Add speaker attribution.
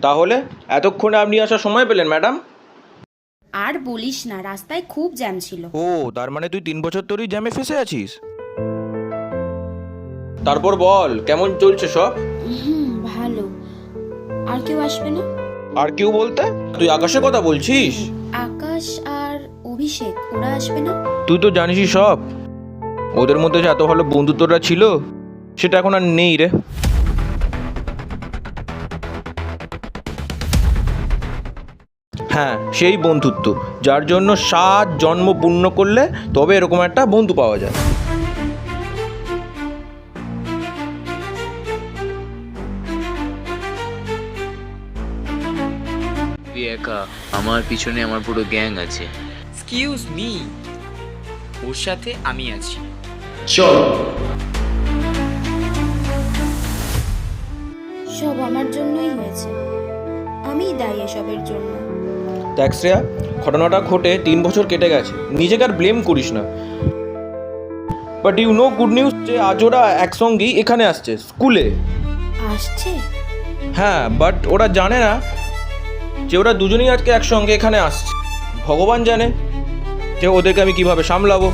Speaker 1: তাহলে এতক্ষণে আপনি আসার সময় পেলেন ম্যাডাম?
Speaker 2: আর বলিস না, রাস্তায় খুব জ্যাম ছিল।
Speaker 1: ও, তার মানে তুই 3 বছর ধরেই জ্যামে ফেসে আছিস। তারপর বল, কেমন চলছে সব?
Speaker 2: ভালো। আর কেউ আসবে না?
Speaker 1: আর কেউ বলতে তুই আকাশের কথা বলছিস?
Speaker 2: আকাশ আর অভিষেক, ওরা আসবে না?
Speaker 1: তুই তো জানিসই সব। ওদের মধ্যে যে এত ভালো বন্ধুত্বটা ছিল, সেটা এখন আর নেই রে। হ্যাঁ, সেই বন্ধুত্ব যার জন্য 7 জন্ম পূর্ণ করলে তবে এরকম একটা বন্ধু পাওয়া যায়।
Speaker 3: তুই একা, আমার পিছনে আমার পুরো গ্যাং আছে।
Speaker 4: এক্সকিউজ মি, ওর সাথে আমি আছি।
Speaker 1: চল।
Speaker 2: সব আমার জন্যই হয়েছে, আমিই দায়ী এসবের জন্য।
Speaker 1: দেখ শ্রেয়া, ঘটনাটা ঘটে 3 বছর কেটে গেছে, নিজেকে আর ব্লেম করিস না। But you know good news যে আজ ওরা একসঙ্গেই এখানে আসছে স্কুলে।
Speaker 2: আসছে?
Speaker 1: হ্যাঁ, বাট ওরা জানে না যে ওরা দুজনেই আজকে একসঙ্গে এখানে আসছে। ভগবান জানে যে ওদেরকে আমি কিভাবে সামলাবো।